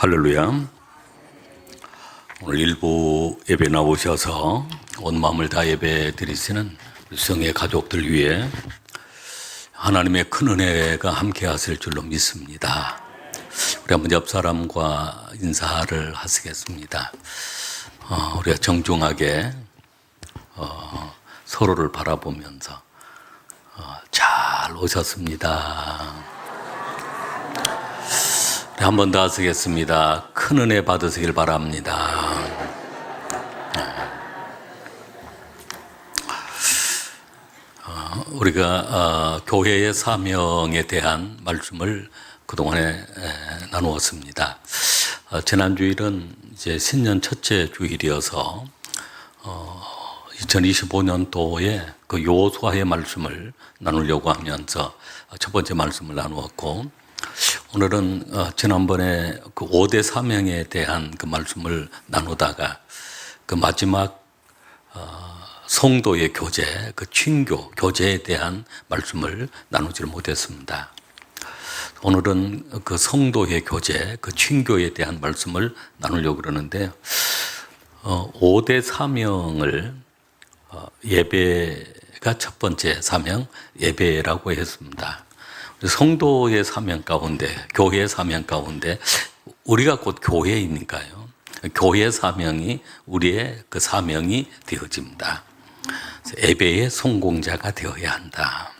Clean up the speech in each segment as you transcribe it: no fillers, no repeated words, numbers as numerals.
할렐루야. 오늘 일부 예배 나오셔서 온 마음을 다 예배 드리시는 성의 가족들 위해 하나님의 큰 은혜가 함께 하실 줄로 믿습니다. 우리 한번 옆 사람과 인사를 하시겠습니다. 우리가 정중하게 서로를 바라보면서 잘 오셨습니다. 한 번 더 하시겠습니다. 큰 은혜 받으시길 바랍니다. 우리가 교회의 사명에 대한 말씀을 그동안에 나누었습니다. 지난 주일은 이제 신년 첫째 주일이어서 2025년도에 그 여호수아의 말씀을 나누려고 하면서 첫 번째 말씀을 나누었고, 오늘은 지난번에 그 5대 사명에 대한 그 말씀을 나누다가 그 마지막 성도의 교제, 그 친교, 교제에 대한 말씀을 나누지를 못했습니다. 오늘은 그 성도의 교제, 그 친교에 대한 말씀을 나누려고 그러는데, 5대 사명을 예배가 첫 번째 사명, 예배라고 했습니다. 성도의 사명 가운데, 교회의 사명 가운데, 우리가 곧 교회이니까요. 교회의 사명이 우리의 그 사명이 되어집니다. 예배의 성공자가 되어야 한다.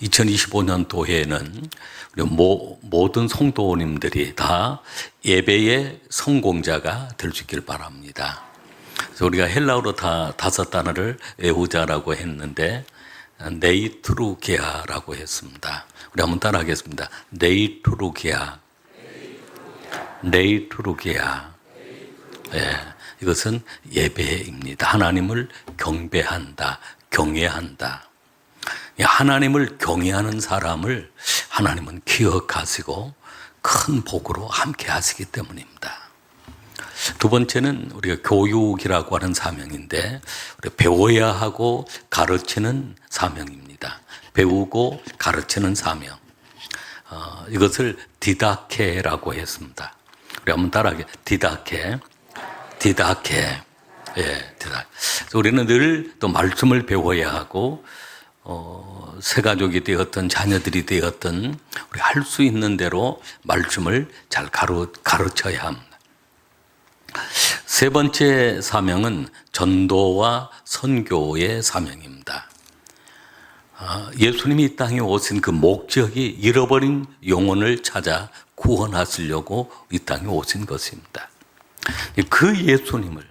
2025년도에는 우리 모든 성도님들이 다 예배의 성공자가 될 수 있길 바랍니다. 그래서 우리가 헬라어로 다 5단어를 외우자라고 했는데, 네이트루게아라고 했습니다. 우리 한번 따라하겠습니다. 네이트루게아. 네이트루게아. 예, 이것은 예배입니다. 하나님을 경배한다, 경외한다. 하나님을 경외하는 사람을 하나님은 기억하시고 큰 복으로 함께 하시기 때문입니다. 두 번째는 우리가 교육이라고 하는 사명인데, 우리가 배워야 하고 가르치는 사명입니다. 배우고 가르치는 사명. 이것을 디다케라고 했습니다. 우리 한번 따라하게. 디다케. 디다케. 예, 디다케. 우리는 늘 또 말씀을 배워야 하고, 새 가족이 되었든 자녀들이 되었든 우리 할 수 있는 대로 말씀을 잘 가르쳐야 합니다. 세 번째 사명은 전도와 선교의 사명입니다. 예수님이 이 땅에 오신 그 목적이 잃어버린 영혼을 찾아 구원하시려고 이 땅에 오신 것입니다. 그 예수님을,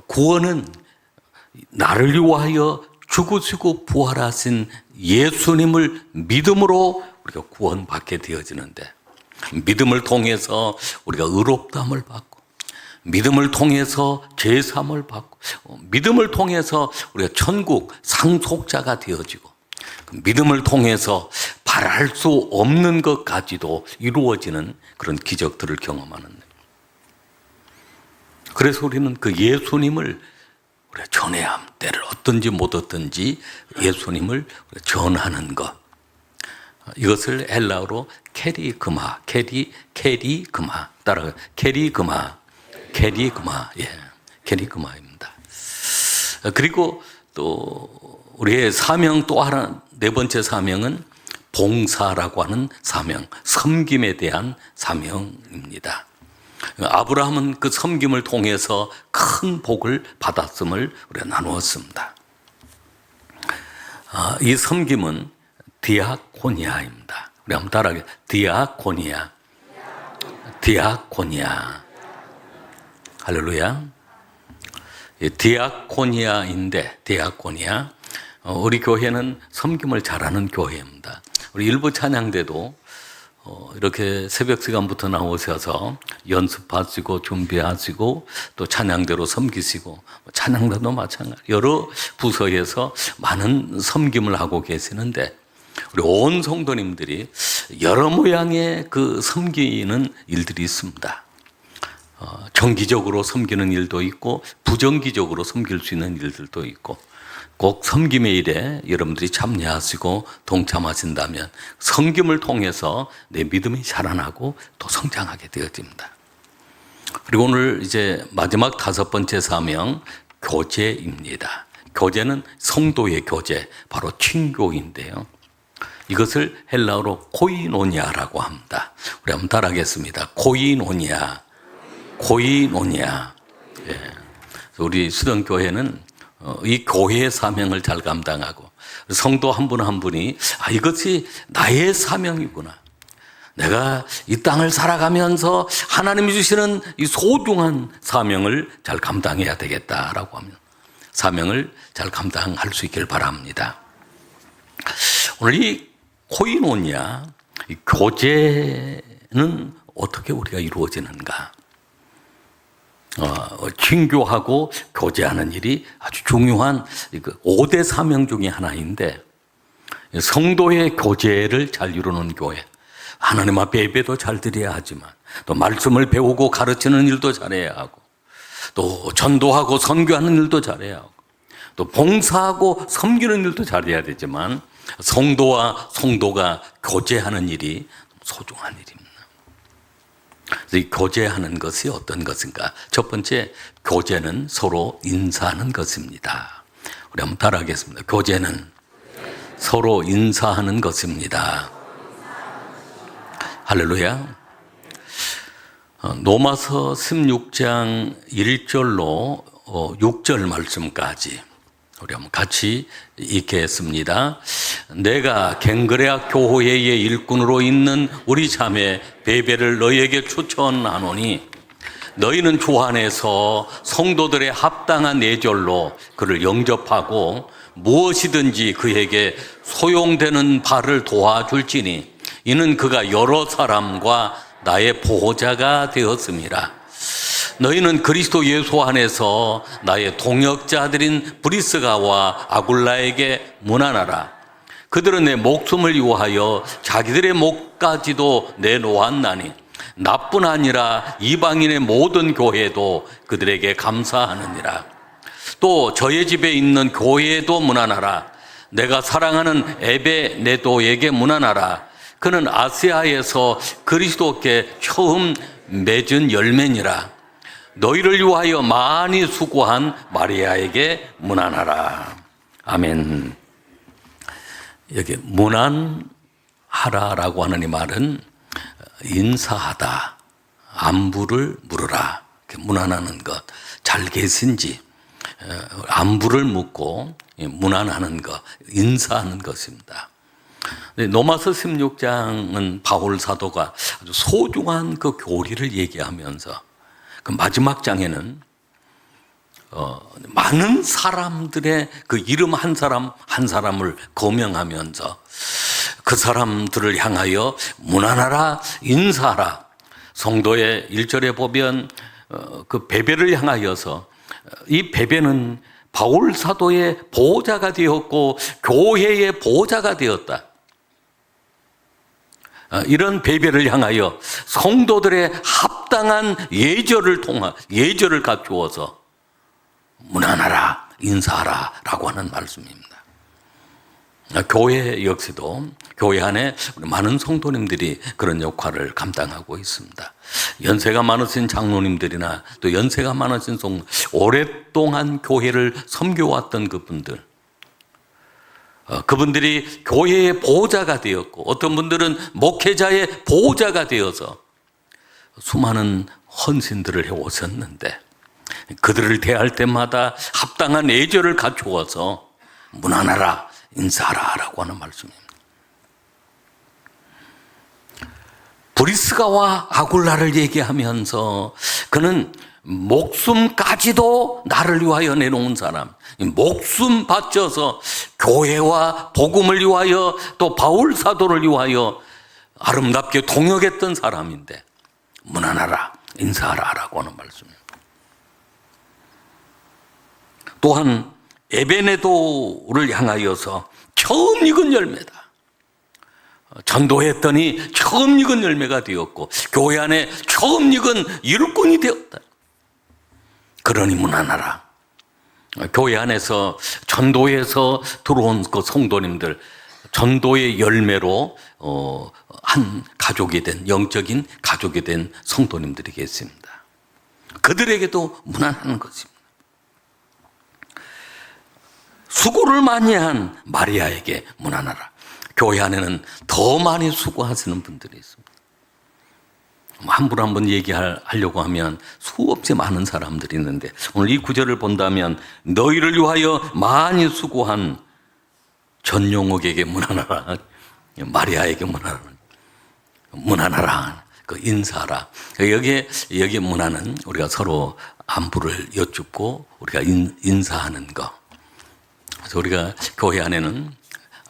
구원은 나를 위하여 죽으시고 부활하신 예수님을 믿음으로 우리가 구원받게 되어지는데, 믿음을 통해서 우리가 의롭다함을 받고, 믿음을 통해서 죄사함을 받고, 믿음을 통해서 우리가 천국 상속자가 되어지고, 믿음을 통해서 바랄 수 없는 것까지도 이루어지는 그런 기적들을 경험하는. 그래서 우리는 그 예수님을 우리가 전해야 합니다. 때를 얻든지 못 얻든지 예수님을 전하는 것. 이것을 헬라어로 캐리그마, 캐리그마. 따라가요. 캐리그마. 예, 캐리그마입니다. 그리고 또 우리의 사명 또 하나, 네 번째 사명은 봉사라고 하는 사명, 섬김에 대한 사명입니다. 아브라함은 그 섬김을 통해서 큰 복을 받았음을 우리가 나누었습니다. 이 섬김은 디아코니아입니다. 우리 한번 따라하게. 디아코니아. 디아코니아. 할렐루야. 디아코니아인데, 디아코니아. 우리 교회는 섬김을 잘하는 교회입니다. 우리 일부 찬양대도 이렇게 새벽 시간부터 나오셔서 연습하시고 준비하시고 또 찬양대로 섬기시고, 찬양단도 마찬가지, 여러 부서에서 많은 섬김을 하고 계시는데, 우리 온 성도님들이 여러 모양의 그 섬기는 일들이 있습니다. 정기적으로 섬기는 일도 있고 부정기적으로 섬길 수 있는 일들도 있고, 꼭 섬김의 일에 여러분들이 참여하시고 동참하신다면 섬김을 통해서 내 믿음이 자라나고 또 성장하게 되어집니다. 그리고 오늘 이제 마지막 5번째 사명, 교제입니다. 교제는 성도의 교제, 바로 친교인데요. 이것을 헬라어로 코이노니아라고 합니다. 우리 한번 따라하겠습니다. 코이노니아, 코이노니아. 예. 우리 수련교회는 이 교회의 사명을 잘 감당하고 성도 한 분 한 분이 이것이 나의 사명이구나. 내가 이 땅을 살아가면서 하나님이 주시는 이 소중한 사명을 잘 감당해야 되겠다라고 하면 사명을 잘 감당할 수 있길 바랍니다. 오늘 이 코이노니아, 이 교제는 어떻게 우리가 이루어지는가? 친교하고 교제하는 일이 아주 중요한 5대 사명 중에 하나인데, 성도의 교제를 잘 이루는 교회, 하나님 앞에 예배도 잘 드려야 하지만 또 말씀을 배우고 가르치는 일도 잘해야 하고 또 전도하고 선교하는 일도 잘해야 하고 또 봉사하고 섬기는 일도 잘해야 되지만 성도와 성도가 교제하는 일이 소중한 일입니다. 이 교제하는 것이 어떤 것인가? 첫 번째, 교제는 서로 인사하는 것입니다. 우리 한번 따라하겠습니다. 교제는 서로 인사하는 것입니다. 할렐루야. 로마서 16장 1절로 6절 말씀까지 우리 한번 같이 읽겠습니다. 내가 갱그레아 교회의 일꾼으로 있는 우리 자매 베베를 너희에게 추천하노니 너희는 주 안에서 성도들의 합당한 내절로 그를 영접하고 무엇이든지 그에게 소용되는 바를 도와줄지니 이는 그가 여러 사람과 나의 보호자가 되었음이라. 너희는 그리스도 예수 안에서 나의 동역자들인 브리스가와 아굴라에게 문안하라. 그들은 내 목숨을 위하여 자기들의 목까지도 내놓았나니 나뿐 아니라 이방인의 모든 교회도 그들에게 감사하느니라. 또 저의 집에 있는 교회에도 문안하라. 내가 사랑하는 에베네도에게 문안하라. 그는 아시아에서 그리스도께 처음 맺은 열매니라. 너희를 위하여 많이 수고한 마리아에게 문안하라. 아멘. 여기 문안하라라고 하는 이 말은 인사하다, 안부를 물으라, 문안하는 것, 잘 계신지 안부를 묻고 문안하는 것, 인사하는 것입니다. 로마서 16장은 바울 사도가 아주 소중한 그 교리를 얘기하면서 그 마지막 장에는 많은 사람들의 그 이름 한 사람 한 사람을 거명하면서 그 사람들을 향하여 문안하라, 인사하라. 성도의 1절에 보면 그 베베를 향하여서 이 베베는 바울 사도의 보호자가 되었고 교회의 보호자가 되었다. 이런 베베를 향하여 성도들의 합당한 예절을 갖추어서 문안하라, 인사하라 라고 하는 말씀입니다. 교회 역시도 교회 안에 많은 성도님들이 그런 역할을 감당하고 있습니다. 연세가 많으신 장로님들이나 또 연세가 많으신 성도, 오랫동안 교회를 섬겨왔던 그분들, 그분들이 교회의 보호자가 되었고 어떤 분들은 목회자의 보호자가 되어서 수많은 헌신들을 해오셨는데 그들을 대할 때마다 합당한 예절을 갖추어서 문안하라, 인사하라 라고 하는 말씀입니다. 브리스가와 아굴라를 얘기하면서 그는 목숨까지도 나를 위하여 내놓은 사람, 목숨 바쳐서 교회와 복음을 위하여 또 바울 사도를 위하여 아름답게 동역했던 사람인데 문안하라, 인사하라 라고 하는 말씀입니다. 또한 에베네도를 향하여서 처음 익은 열매다. 전도했더니 처음 익은 열매가 되었고 교회 안에 처음 익은 일꾼이 되었다. 그러니 문안하라, 교회 안에서 전도에서 들어온 그 성도님들, 전도의 열매로 한 가족이 된, 영적인 가족이 된 성도님들이 계십니다. 그들에게도 무난한 것입니다. 수고를 많이 한 마리아에게 무난하라. 교회 안에는 더 많이 수고하시는 분들이 있습니다. 한 분 한 분 얘기하려고 하면 수없이 많은 사람들이 있는데, 오늘 이 구절을 본다면 너희를 위하여 많이 수고한 전용옥에게 무난하라, 마리아에게 무난하라, 그 인사하라. 여기에 문화는 우리가 서로 안부를 여쭙고 우리가 인사하는 거. 그래서 우리가 교회 안에는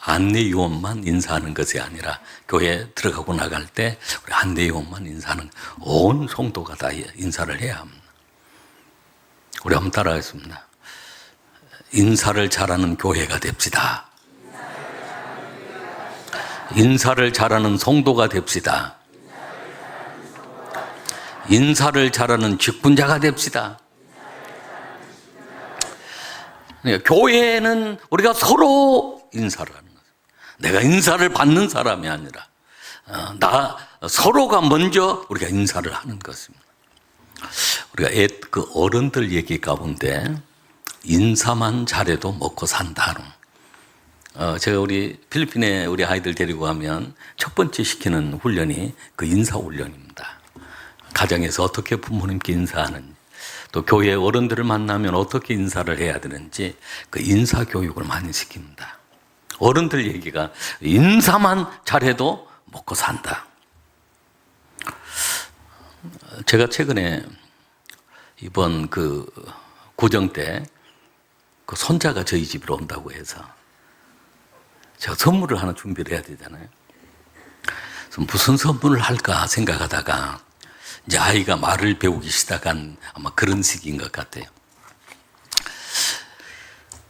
안내요원만 인사하는 것이 아니라 교회에 들어가고 나갈 때 우리 안내요원만 인사하는, 온 성도가 다 인사를 해야 합니다. 우리 한번 따라하겠습니다. 인사를 잘하는 교회가 됩시다. 인사를 잘하는 성도가 됩시다. 인사를 잘하는 직분자가 됩시다. 그러니까 교회에는 우리가 서로 인사를 하는 거예요. 내가 인사를 받는 사람이 아니라 서로가 먼저 우리가 인사를 하는 것입니다. 우리가 그 어른들 얘기 가운데 인사만 잘해도 먹고 산다. 제가 우리 필리핀에 우리 아이들 데리고 가면 첫 번째 시키는 훈련이 그 인사 훈련입니다. 가정에서 어떻게 부모님께 인사하는지, 또 교회 어른들을 만나면 어떻게 인사를 해야 되는지 그 인사 교육을 많이 시킵니다. 어른들 얘기가 인사만 잘해도 먹고 산다. 제가 최근에 이번 그 구정 때 그 손자가 저희 집으로 온다고 해서 제가 선물을 하나 준비를 해야 되잖아요. 그래서 무슨 선물을 할까 생각하다가 이제 아이가 말을 배우기 시작한 아마 그런 시기인 것 같아요.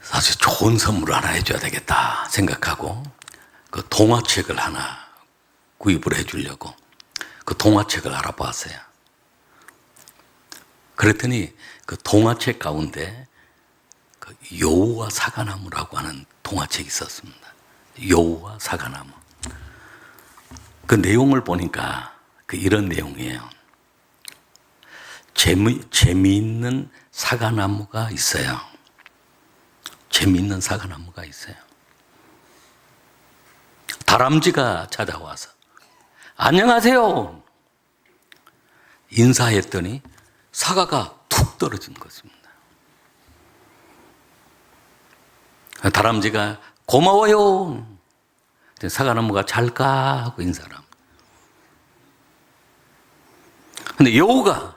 사실 좋은 선물을 하나 해줘야 되겠다 생각하고 그 동화책을 하나 구입을 해주려고 그 동화책을 알아봤어요. 그랬더니 그 동화책 가운데 그 여우와 사과나무라고 하는 동화책이 있었습니다. 여우와 사과나무. 그 내용을 보니까 그 이런 내용이에요. 재미있는 사과나무가 있어요. 재미있는 사과나무가 있어요. 다람쥐가 찾아와서 안녕하세요 인사했더니 사과가 툭 떨어진 것입니다. 다람쥐가 고마워요. 사과나무가 잘까 하고 인사를 합니다. 근데 여우가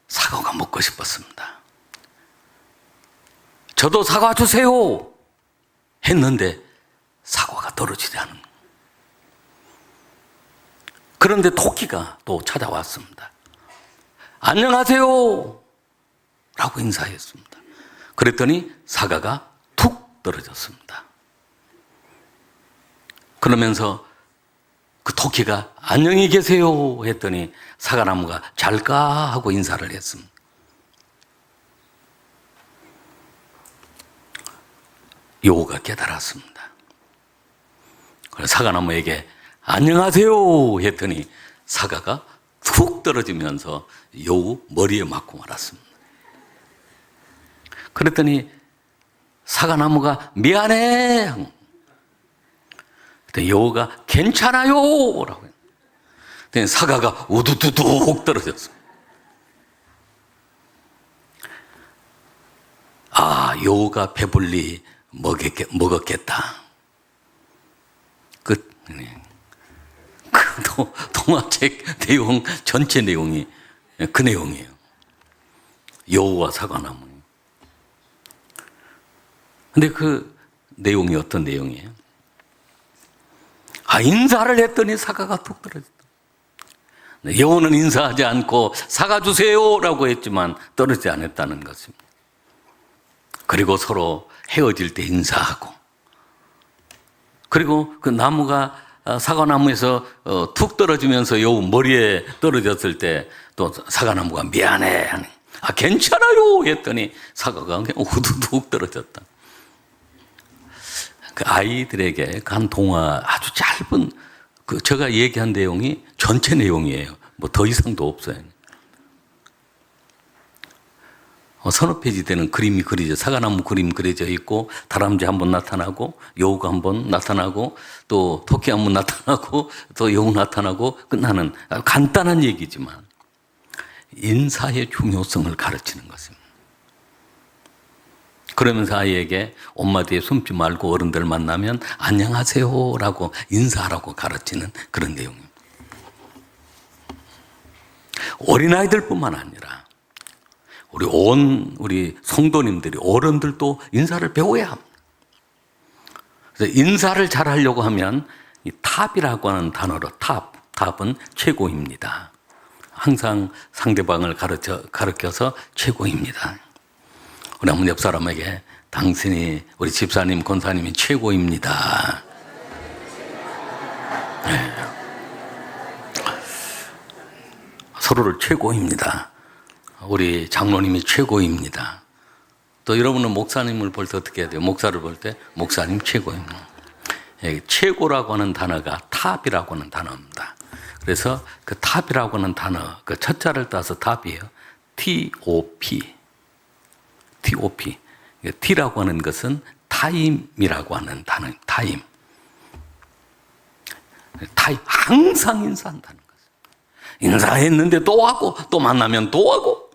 사과가 먹고 싶었습니다. 저도 사과 주세요 했는데 사과가 떨어지지 않은 거예요. 그런데 토끼가 또 찾아왔습니다. 안녕하세요 라고 인사했습니다. 그랬더니 사과가 툭 떨어졌습니다. 그러면서 그 토끼가 안녕히 계세요 했더니 사과나무가 잘까 하고 인사를 했습니다. 여우가 깨달았습니다. 그래서 사과나무에게 안녕하세요 했더니 사과가 툭 떨어지면서 여우 머리에 맞고 말았습니다. 그랬더니 사과나무가 미안해. 그랬더니 여우가 괜찮아요 라고. 그랬더니 사과가 우두두둑 떨어졌습니다. 아, 여우가 배불리 먹었겠다. 그 동화책 내용 전체 내용이 그 내용이에요. 여우와 사과나무. 근데 그 내용이 어떤 내용이에요? 인사를 했더니 사과가 툭 떨어졌다. 여우는 인사하지 않고 사과 주세요라고 했지만 떨어지지 않았다는 것입니다. 그리고 서로 헤어질 때 인사하고, 그리고 그 나무가 사과나무에서 툭 떨어지면서 여우 머리에 떨어졌을 때 또 사과나무가 미안해. 괜찮아요 했더니 사과가 그냥 후두둑 떨어졌다. 그 아이들에게 간 동화 아주 짧은 제가 얘기한 내용이 전체 내용이에요. 뭐 더 이상도 없어요. 서너 페이지 되는 그림이 그려져, 사과나무 그림 그려져 있고, 다람쥐 한번 나타나고, 여우가 한번 나타나고, 또 토끼 한번 나타나고, 또 여우 나타나고, 끝나는 간단한 얘기지만, 인사의 중요성을 가르치는 것입니다. 그러면서 아이에게 엄마 뒤에 숨지 말고 어른들 만나면 안녕하세요 라고 인사하라고 가르치는 그런 내용입니다. 어린아이들뿐만 아니라 우리 성도님들이 어른들도 인사를 배워야 합니다. 그래서 인사를 잘 하려고 하면 이 탑이라고 하는 단어로 탑은 최고입니다. 항상 상대방을 가르쳐서 최고입니다. 우리 한번 옆 사람에게 당신이 우리 집사님, 권사님이 최고입니다. 네. 서로를 최고입니다. 우리 장로님이 최고입니다. 또 여러분은 목사님을 볼 때 어떻게 해야 돼요? 목사를 볼 때 목사님 최고입니다. 최고라고 하는 단어가 탑이라고 하는 단어입니다. 그래서 그 탑이라고 하는 단어, 그 첫 자를 따서 탑이에요. TOP. T라고 하는 것은 타임이라고 하는 단어입니다. 타임. 항상 인사한다는 거죠. 인사했는데 또 하고, 또 만나면 또 하고,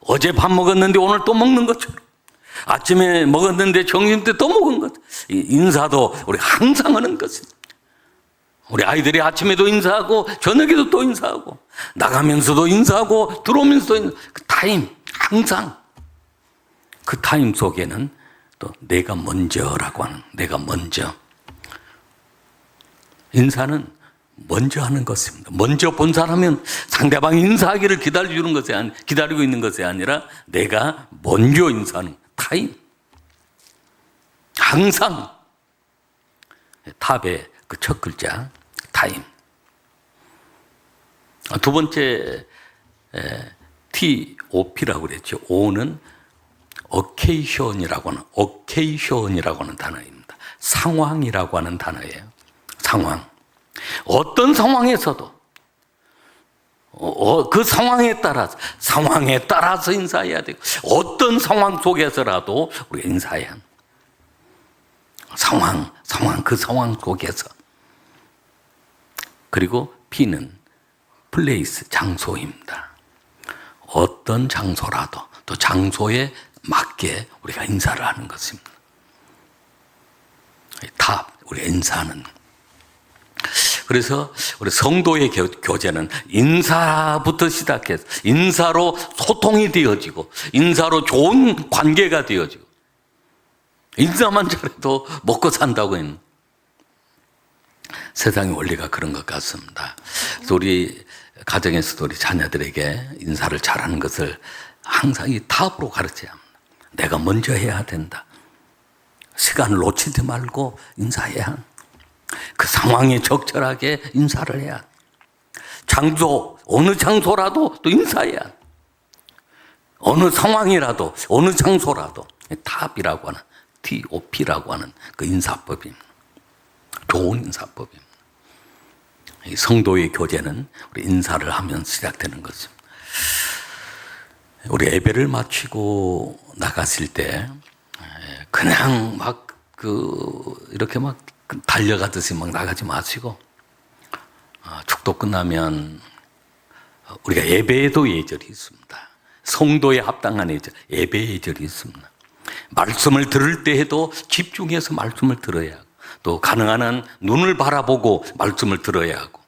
어제 밥 먹었는데 오늘 또 먹는 것처럼, 아침에 먹었는데 점심 때 또 먹은 것. 인사도 우리 항상 하는 것입니다. 우리 아이들이 아침에도 인사하고, 저녁에도 또 인사하고, 나가면서도 인사하고, 들어오면서도 인사하고, 그 타임, 항상. 그 타임 속에는 또 내가 먼저라고 하는, 내가 먼저. 인사는 먼저 하는 것입니다. 먼저 본 사람은 상대방이 인사하기를 기다리고 있는 것이 아니라 내가 먼저 인사하는 타임. 항상 탑의 그 첫 글자 타임. 두 번째 TOP라고 그랬죠. O는 occasion이라고 하는 단어입니다. 상황이라고 하는 단어예요. 상황. 어떤 상황에서도 그 상황에 따라서 인사해야 되고, 어떤 상황 속에서라도 우리가 인사해야 합니다. 그 상황 속에서. 그리고 P는 플레이스, 장소입니다. 어떤 장소라도 또 장소에 맞게 우리가 인사를 하는 것입니다. 우리 인사는. 그래서 우리 성도의 교제는 인사부터 시작해서 인사로 소통이 되어지고, 인사로 좋은 관계가 되어지고, 인사만 잘해도 먹고 산다고 했는 세상의 원리가 그런 것 같습니다. 그래서 우리 가정에서도 우리 자녀들에게 인사를 잘하는 것을 항상 이 탑으로 가르쳐야 합니다. 내가 먼저 해야 된다. 시간을 놓치지 말고 인사해야 한다. 그 상황에 적절하게 인사를 해야 한다. 장소, 어느 장소라도 또 인사해야 한다. 어느 상황이라도, 어느 장소라도 탑이라고 하는, TOP라고 하는 그 인사법입니다. 좋은 인사법입니다. 이 성도의 교제는 우리 인사를 하면 시작되는 것입니다. 우리 예배를 마치고 나갔을 때 그냥 이렇게 달려가듯이 나가지 마시고, 축도 끝나면 우리가 예배에도 예절이 있습니다. 성도에 합당한 예배 예절이 있습니다. 말씀을 들을 때에도 집중해서 말씀을 들어야 하고, 또 가능한 한 눈을 바라보고 말씀을 들어야 하고,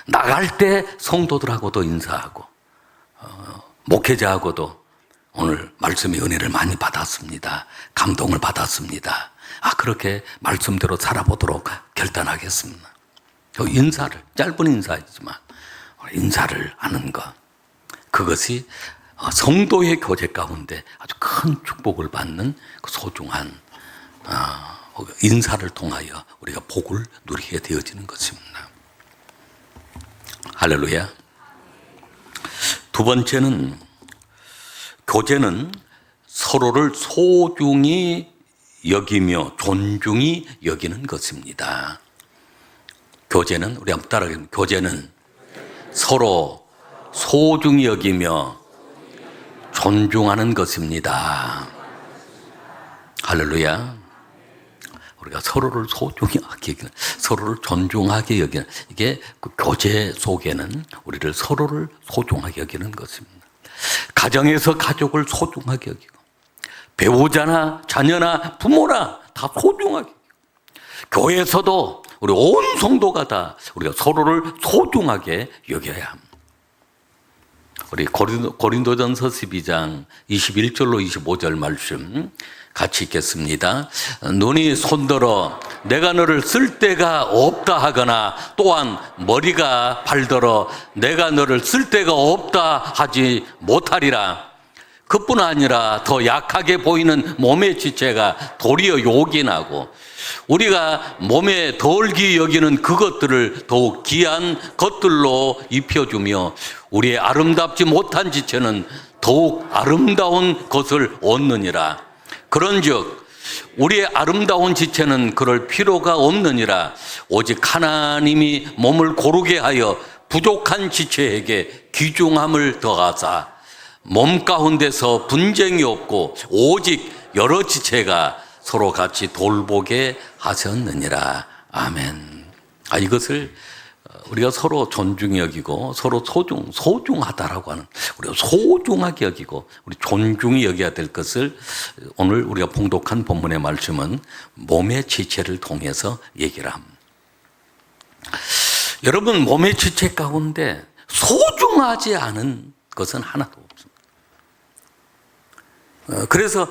나갈 때 성도들하고도 인사하고, 목회자하고도 오늘 말씀의 은혜를 많이 받았습니다. 감동을 받았습니다. 그렇게 말씀대로 살아보도록 결단하겠습니다. 인사를, 짧은 인사이지만 인사를 하는 것, 그것이 성도의 교제 가운데 아주 큰 축복을 받는 그 소중한 인사를 통하여 우리가 복을 누리게 되어지는 것입니다. 할렐루야. 두 번째는 교제는 서로를 소중히 여기며 존중히 여기는 것입니다. 교제는, 우리 한번 따라하겠습니다. 교제는 서로 소중히 여기며 존중하는 것입니다. 할렐루야. 우리가 서로를 소중히 여기는, 서로를 존중하게 여기는, 이게 그 교제 속에는 우리를 서로를 소중하게 여기는 것입니다. 가정에서 가족을 소중하게 여기고, 배우자나 자녀나 부모나 다 소중하게, 교회에서도 우리 온 성도가 다 우리가 서로를 소중하게 여겨야 합니다. 우리 고린도전서 12장 21절로 25절 말씀 같이 읽겠습니다. 눈이 손들어 내가 너를 쓸 데가 없다 하거나, 또한 머리가 발들어 내가 너를 쓸 데가 없다 하지 못하리라. 그뿐 아니라 더 약하게 보이는 몸의 지체가 도리어 요긴하고, 우리가 몸에 덜 귀히 여기는 그것들을 더욱 귀한 것들로 입혀주며, 우리의 아름답지 못한 지체는 더욱 아름다운 것을 얻느니라. 그런즉 우리의 아름다운 지체는 그럴 필요가 없느니라. 오직 하나님이 몸을 고르게 하여 부족한 지체에게 귀중함을 더하사 몸 가운데서 분쟁이 없고 오직 여러 지체가 서로 같이 돌보게 하셨느니라. 아멘. 이것을 우리가 서로 존중히 여기고 서로 소중하다라고 하는, 우리가 소중하게 여기고 우리 존중히 여겨야 될 것을 오늘 우리가 봉독한 본문의 말씀은 몸의 지체를 통해서 얘기를 합니다. 여러분, 몸의 지체 가운데 소중하지 않은 것은 하나도 없습니다. 그래서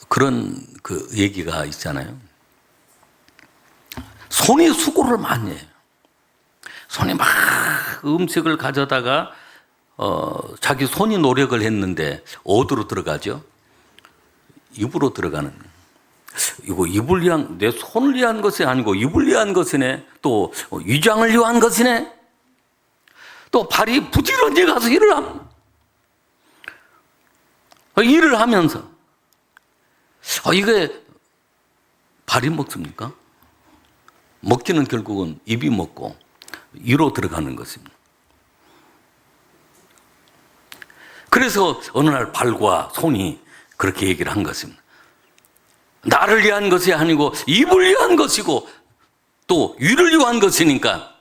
그런 그 얘기가 있잖아요. 손이 수고를 많이 해요. 손이 막 음식을 가져다가 자기 손이 노력을 했는데 어디로 들어가죠? 입으로 들어가는. 이거 입을 위한, 내 손을 위한 것이 아니고 입을 위한 것이네. 또 위장을 위한 것이네. 또 발이 부지런히 가서 일을 합니다. 일을 하면서 이게 발이 먹습니까? 먹기는 결국은 입이 먹고 이로 들어가는 것입니다. 그래서 어느 날 발과 손이 그렇게 얘기를 한 것입니다. 나를 위한 것이 아니고 입을 위한 것이고 또 위를 위한 것이니까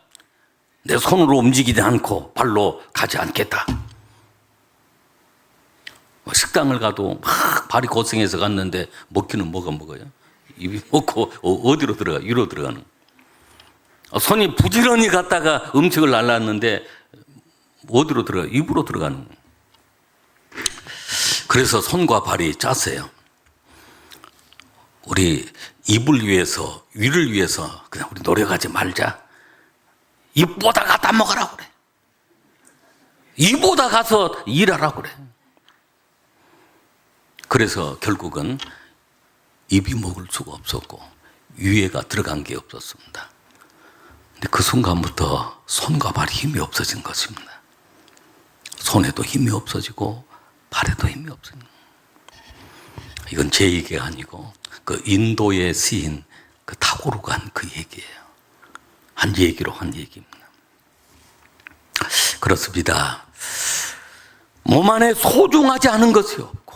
내 손으로 움직이지 않고 발로 가지 않겠다. 식당을 가도 막 발이 고생해서 갔는데 먹기는 뭐가 먹어요? 입이 먹고 어디로 들어가? 위로 들어가는. 손이 부지런히 갔다가 음식을 날랐는데 어디로 들어가? 입으로 들어가는. 그래서 손과 발이 짰어요. 우리 입을 위해서, 위를 위해서 그냥 우리 노력하지 말자. 입보다 갖다 먹으라고 그래. 입보다 가서 일하라고 그래. 그래서 결국은 입이 먹을 수가 없었고 위에가 들어간 게 없었습니다. 근데 그 순간부터 손과 발에 힘이 없어진 것입니다. 손에도 힘이 없어지고 발에도 힘이 없어진 거예요. 이건 제 얘기가 아니고 그 인도의 시인 그 타고르간 그 얘기예요. 한 얘기로 한 얘기입니다. 그렇습니다. 몸 안에 소중하지 않은 것이 없고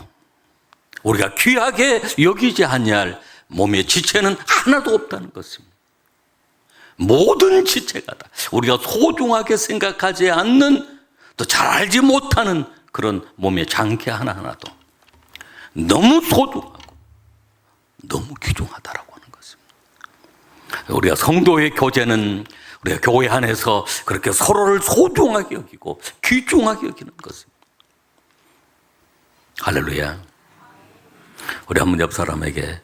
우리가 귀하게 여기지 아니할 몸의 지체는 하나도 없다는 것입니다. 모든 지체가 다 우리가 소중하게 생각하지 않는, 또 잘 알지 못하는 그런 몸의 장기 하나하나도 너무 소중하고 너무 귀중하다라고 하는 것입니다. 우리가 성도의 교제는 우리가 교회 안에서 그렇게 서로를 소중하게 여기고 귀중하게 여기는 것입니다. 할렐루야. 우리 한번 옆 사람에게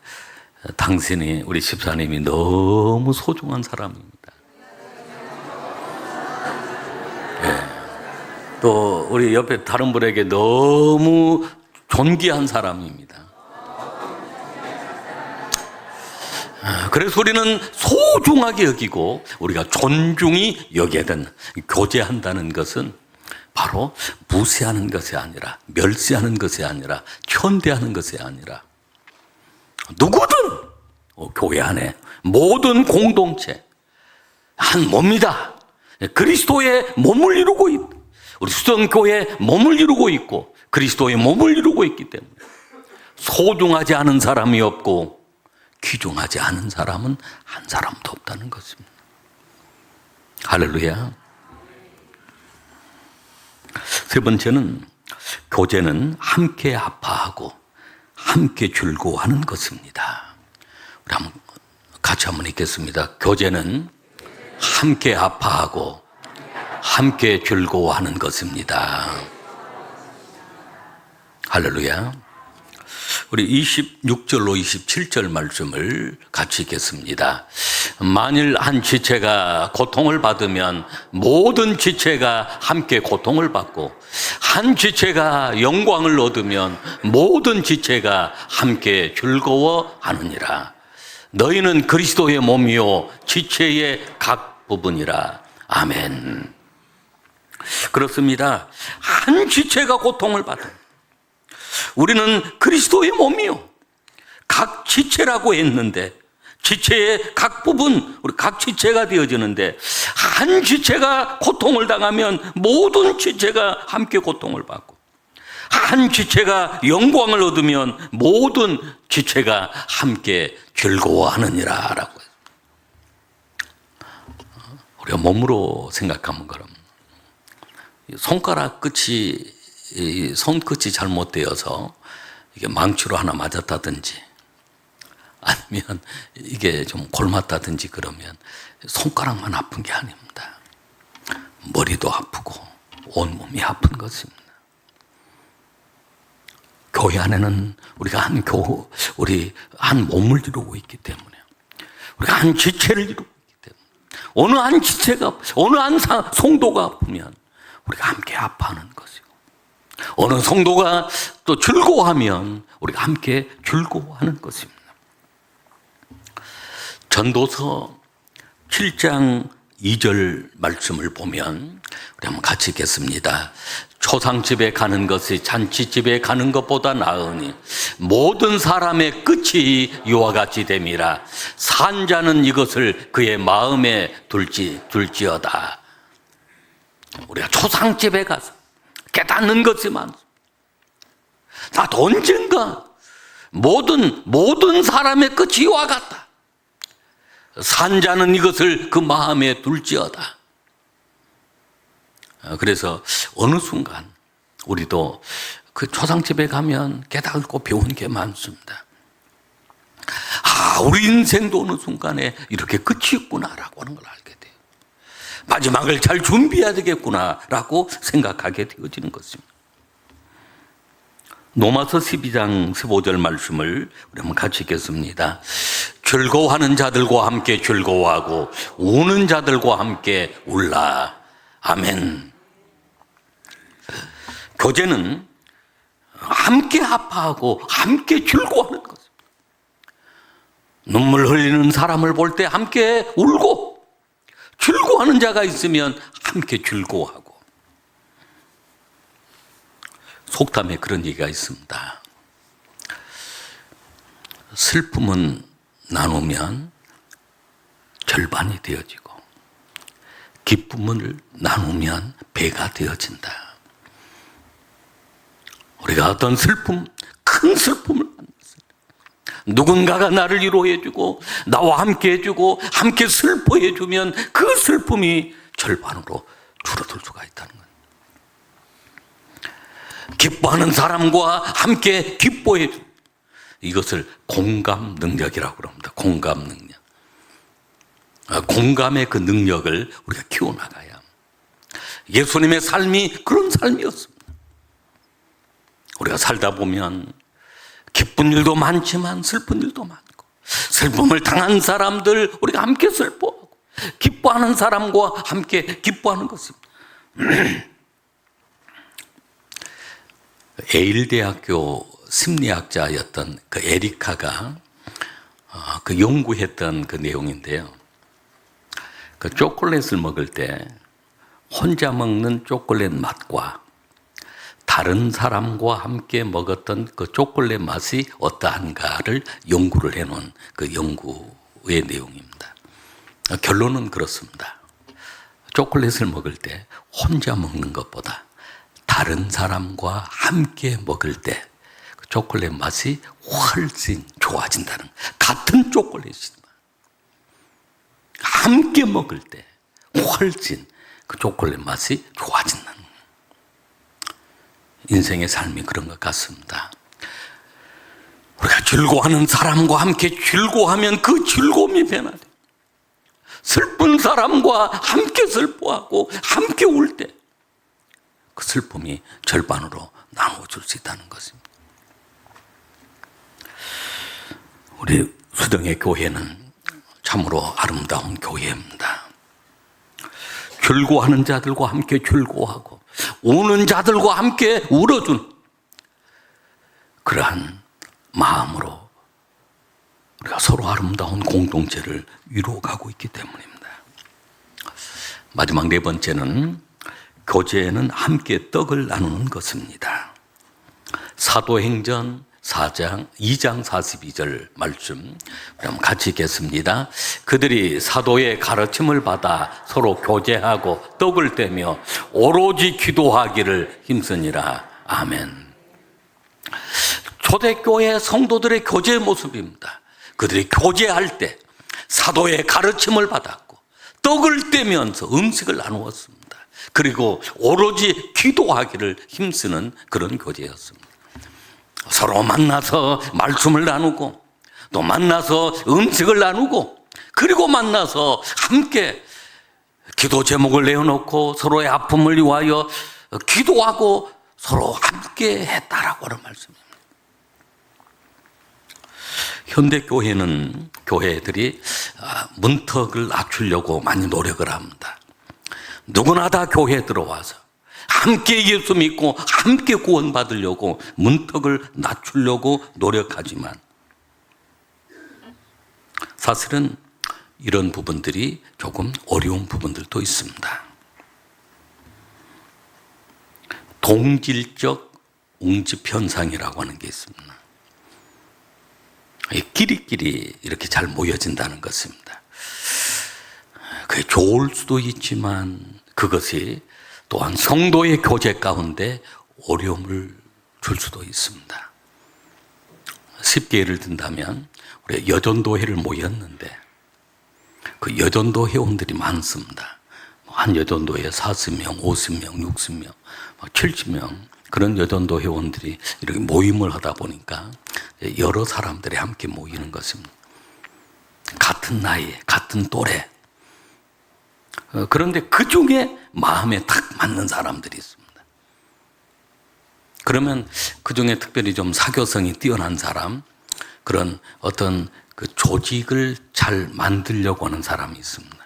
당신이, 우리 집사님이 너무 소중한 사람입니다. 네. 또 우리 옆에 다른 분에게 너무 존귀한 사람입니다. 그래서 우리는 소중하게 여기고 우리가 존중히 여겨야 된다. 교제한다는 것은 바로 무시하는 것이 아니라, 멸시하는 것이 아니라, 현대하는 것이 아니라 누구든 교회 안에 모든 공동체 한 몸이다. 그리스도의 몸을 이루고 있다. 우리 수정교회의 몸을 이루고 있고 그리스도의 몸을 이루고 있기 때문에 소중하지 않은 사람이 없고 귀중하지 않은 사람은 한 사람도 없다는 것입니다. 할렐루야. 세 번째는, 교제는 함께 아파하고 함께 즐거워하는 것입니다. 우리 같이 한번 읽겠습니다. 교제는 함께 아파하고 함께 즐거워하는 것입니다. 할렐루야. 우리 26절로 27절 말씀을 같이 읽겠습니다. 만일 한 지체가 고통을 받으면 모든 지체가 함께 고통을 받고, 한 지체가 영광을 얻으면 모든 지체가 함께 즐거워하느니라. 너희는 그리스도의 몸이요 지체의 각 부분이라. 아멘. 그렇습니다. 한 지체가 고통을 받아. 우리는 그리스도의 몸이요 각 지체라고 했는데, 지체의 각 부분, 우리 각 지체가 되어지는데, 한 지체가 고통을 당하면 모든 지체가 함께 고통을 받고, 한 지체가 영광을 얻으면 모든 지체가 함께 즐거워하느니라 라고. 우리가 몸으로 생각하면 그럼 손가락 끝이, 손끝이 잘못되어서 이게 망치로 하나 맞았다든지 아니면 이게 좀 골맞다든지 그러면 손가락만 아픈 게 아닙니다. 머리도 아프고 온몸이 아픈 것입니다. 교회 안에는 우리가 우리 한 몸을 이루고 있기 때문에, 우리가 한 지체를 이루고 있기 때문에, 어느 한 지체가, 어느 한 성도가 아프면 우리가 함께 아파하는 것이고, 어느 성도가 또 즐거워하면 우리가 함께 즐거워하는 것입니다. 전도서 7장 2절 말씀을 보면 우리 한번 같이 읽겠습니다. 초상집에 가는 것이 잔치집에 가는 것보다 나으니 모든 사람의 끝이 이와 같이 됨이라. 산 자는 이것을 그의 마음에 둘지어다. 우리가 초상집에 가서 깨닫는 것이 많습니다. 나도 언젠가 모든 사람의 끝이 이와 같다. 산 자는 이것을 그 마음에 둘지어다. 그래서 어느 순간 우리도 그 초상집에 가면 깨닫고 배운 게 많습니다. 우리 인생도 어느 순간에 이렇게 끝이 있구나라고 하는 걸 알게 돼요. 마지막을 잘 준비해야 되겠구나라고 생각하게 되어지는 것입니다. 로마서 12장 15절 말씀을 우리 한번 같이 읽겠습니다. 즐거워하는 자들과 함께 즐거워하고 우는 자들과 함께 울라. 아멘. 교제는 함께 아파하고 함께 즐거워하는 것입니다. 눈물 흘리는 사람을 볼 때 함께 울고, 즐거워하는 자가 있으면 함께 즐거워하고. 속담에 그런 얘기가 있습니다. 슬픔은 나누면 절반이 되어지고 기쁨을 나누면 배가 되어진다. 우리가 어떤 큰 슬픔을 만났어요. 누군가가 나를 위로해주고 나와 함께 해주고 함께 슬퍼해주면 그 슬픔이 절반으로 줄어들 수가 있다는 거예요. 기뻐하는 사람과 함께 기뻐해주고, 이것을 공감 능력이라고 합니다. 공감 능력. 공감의 그 능력을 우리가 키워나가야 합니다. 예수님의 삶이 그런 삶이었습니다. 우리가 살다 보면 기쁜 일도 많지만 슬픈 일도 많고, 슬픔을 당한 사람들 우리가 함께 슬퍼하고, 기뻐하는 사람과 함께 기뻐하는 것입니다. 에일대학교 심리학자였던 그 에리카가 그 연구했던 그 내용인데요. 그 초콜릿을 먹을 때 혼자 먹는 초콜릿 맛과 다른 사람과 함께 먹었던 그 초콜릿 맛이 어떠한가를 연구를 해놓은 그 연구의 내용입니다. 결론은 그렇습니다. 초콜릿을 먹을 때 혼자 먹는 것보다 다른 사람과 함께 먹을 때 그 초콜릿 맛이 훨씬 좋아진다는, 같은 초콜릿이지만 함께 먹을 때 훨씬 그 초콜릿 맛이 좋아진다는, 인생의 삶이 그런 것 같습니다. 우리가 즐거워하는 사람과 함께 즐거워하면 그 즐거움이 변화돼. 슬픈 사람과 함께 슬퍼하고 함께 울 때 그 슬픔이 절반으로 나눠줄 수 있다는 것입니다. 우리 수정의 교회는 참으로 아름다운 교회입니다. 즐거워하는 자들과 함께 즐거워하고 우는 자들과 함께 울어준 그러한 마음으로 우리가 서로 아름다운 공동체를 이루어가고 있기 때문입니다. 마지막 네 번째는, 교제에는 함께 떡을 나누는 것입니다. 사도행전 2장 42절 말씀 그럼 같이 읽겠습니다. 그들이 사도의 가르침을 받아 서로 교제하고 떡을 떼며 오로지 기도하기를 힘쓰니라. 아멘. 초대교회 성도들의 교제의 모습입니다. 그들이 교제할 때 사도의 가르침을 받았고 떡을 떼면서 음식을 나누었습니다. 그리고 오로지 기도하기를 힘쓰는 그런 교제였습니다. 서로 만나서 말씀을 나누고 또 만나서 음식을 나누고 그리고 만나서 함께 기도 제목을 내어놓고 서로의 아픔을 위하여 기도하고 서로 함께 했다라고 하는 말씀입니다. 현대교회는 교회들이 문턱을 낮추려고 많이 노력을 합니다. 누구나 다 교회에 들어와서 함께 예수 믿고 함께 구원받으려고 문턱을 낮추려고 노력하지만 사실은 이런 부분들이 조금 어려운 부분들도 있습니다. 동질적 웅집 현상이라고 하는 게 있습니다. 끼리끼리 이렇게 잘 모여진다는 것입니다. 그게 좋을 수도 있지만 그것이 또한 성도의 교제 가운데 어려움을 줄 수도 있습니다. 쉽게 예를 든다면 우리 여전도회를 모였는데 그 여전도 회원들이 많습니다. 한 여전도에 40명, 50명, 60명, 70명 그런 여전도 회원들이 이렇게 모임을 하다 보니까 여러 사람들이 함께 모이는 것입니다. 같은 나이, 같은 또래. 그런데 그 중에 마음에 딱 맞는 사람들이 있습니다. 그러면 그 중에 특별히 좀 사교성이 뛰어난 사람, 그런 어떤 그 조직을 잘 만들려고 하는 사람이 있습니다.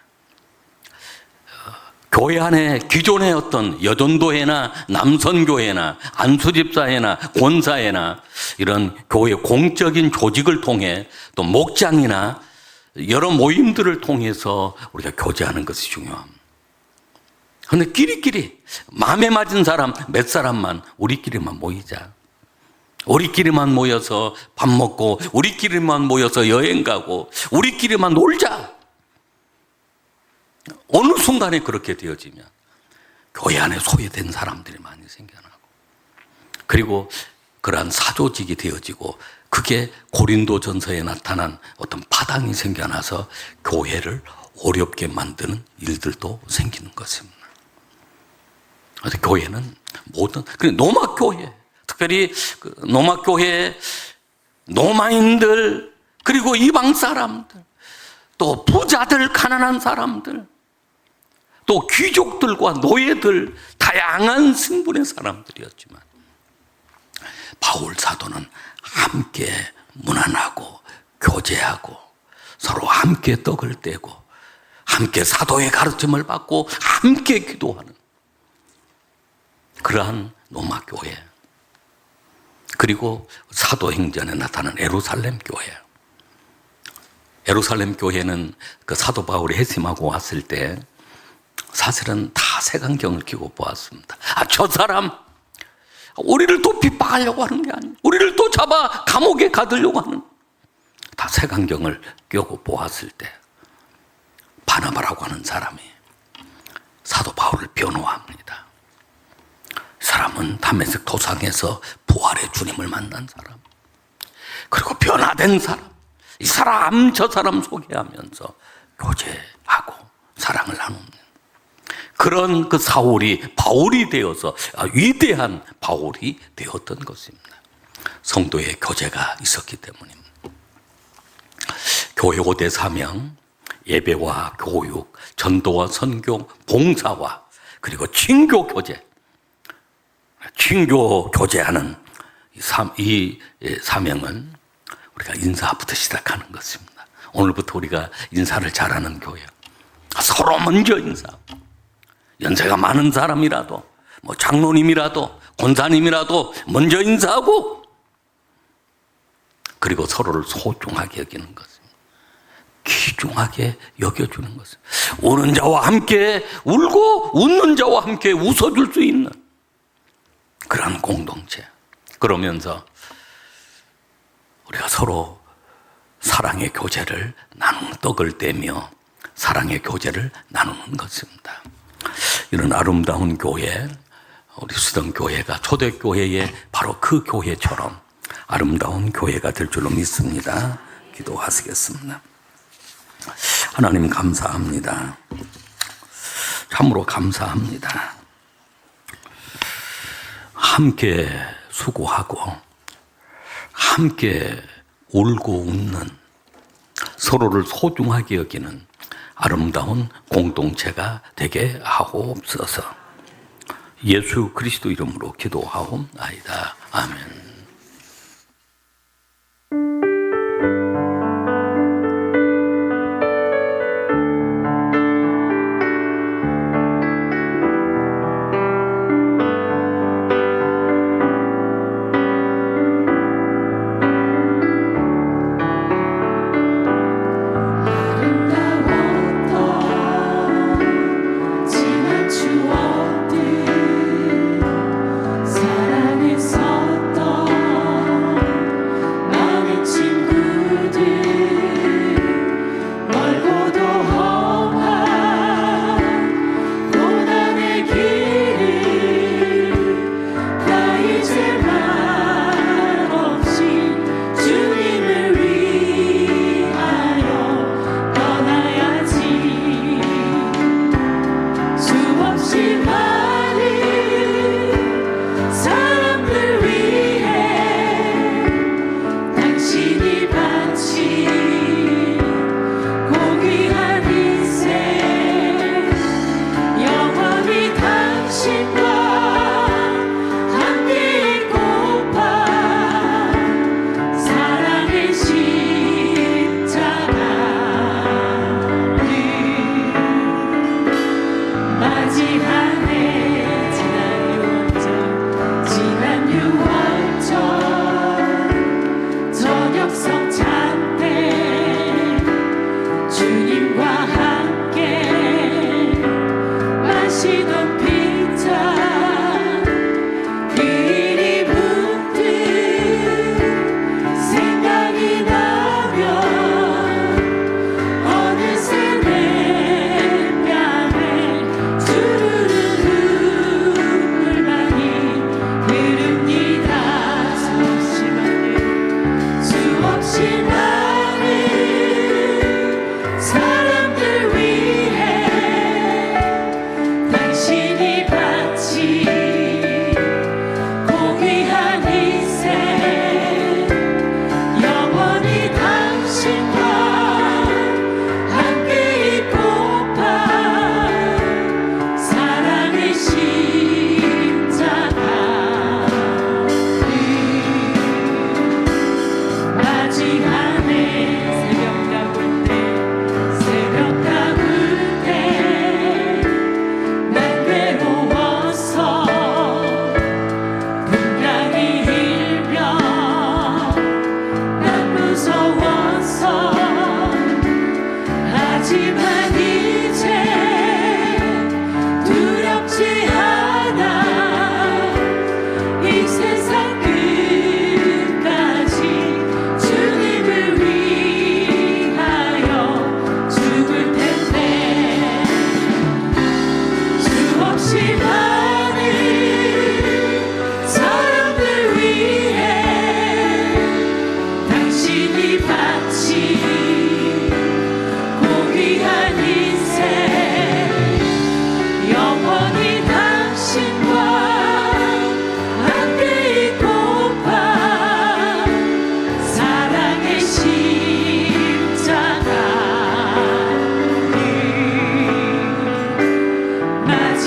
교회 안에 기존의 어떤 여전도회나 남선교회나 안수집사회나 권사회나 이런 교회 공적인 조직을 통해 또 목장이나 여러 모임들을 통해서 우리가 교제하는 것이 중요합니다. 그런데 끼리끼리 마음에 맞은 사람 몇 사람만 우리끼리만 모이자. 우리끼리만 모여서 밥 먹고 우리끼리만 모여서 여행 가고 우리끼리만 놀자. 어느 순간에 그렇게 되어지면 교회 안에 소외된 사람들이 많이 생겨나고 그리고 그러한 사조직이 되어지고 그게 고린도전서에 나타난 어떤 파당이 생겨나서 교회를 어렵게 만드는 일들도 생기는 것입니다. 그래서 교회는 모든 노막교회, 특별히 그 노막교회 노마인들 그리고 이방 사람들 또 부자들, 가난한 사람들 또 귀족들과 노예들 다양한 신분의 사람들이었지만 바울 사도는 함께 문안하고 교제하고 서로 함께 떡을 떼고 함께 사도의 가르침을 받고 함께 기도하는 그러한 로마교회 그리고 사도행전에 나타난 예루살렘 교회. 예루살렘 교회는 그 사도 바울이 회심하고 왔을 때 사실은 다 색안경을 끼고 보았습니다. 저 사람 우리를 또 핍박하려고 하는 게 아니에요. 우리를 또 잡아 감옥에 가두려고 하는, 다 색안경을 끼고 보았을 때 바나바라고 하는 사람이 사도 바울을 변호합니다. 이 사람은 다메섹 도상에서 부활의 주님을 만난 사람, 그리고 변화된 사람, 이 사람 저 사람 소개하면서 교제하고 사랑을 나누는 그런 그 사울이 바울이 되어서 위대한 바울이 되었던 것입니다. 성도의 교제가 있었기 때문입니다. 교회 5대 사명, 예배와 교육, 전도와 선교, 봉사와 그리고 친교 교제, 친교 교제하는 이 사명은 우리가 인사부터 시작하는 것입니다. 오늘부터 우리가 인사를 잘하는 교회, 서로 먼저 인사하고, 연세가 많은 사람이라도 장로님이라도 권사님이라도 먼저 인사하고, 그리고 서로를 소중하게 여기는 것입니다. 귀중하게 여겨주는 것입니다. 우는 자와 함께 울고 웃는 자와 함께 웃어줄 수 있는 그런 공동체. 그러면서 우리가 서로 사랑의 교제를 나누는, 떡을 떼며 사랑의 교제를 나누는 것입니다. 이런 아름다운 교회, 우리 수동교회가 초대교회의 바로 그 교회처럼 아름다운 교회가 될 줄로 믿습니다. 기도하시겠습니다. 하나님 감사합니다. 참으로 감사합니다. 함께 수고하고 함께 울고 웃는, 서로를 소중하게 여기는 아름다운 공동체가 되게 하옵소서. 예수 그리스도 이름으로 기도하옵나이다. 아멘. 사람들 위해 당신이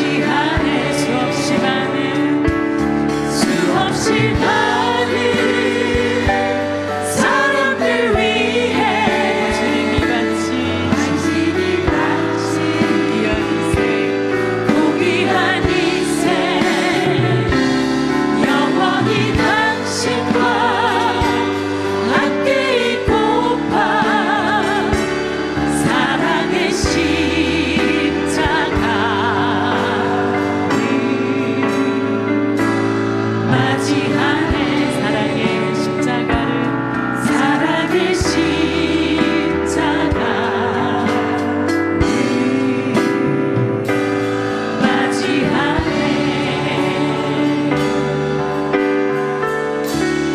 위한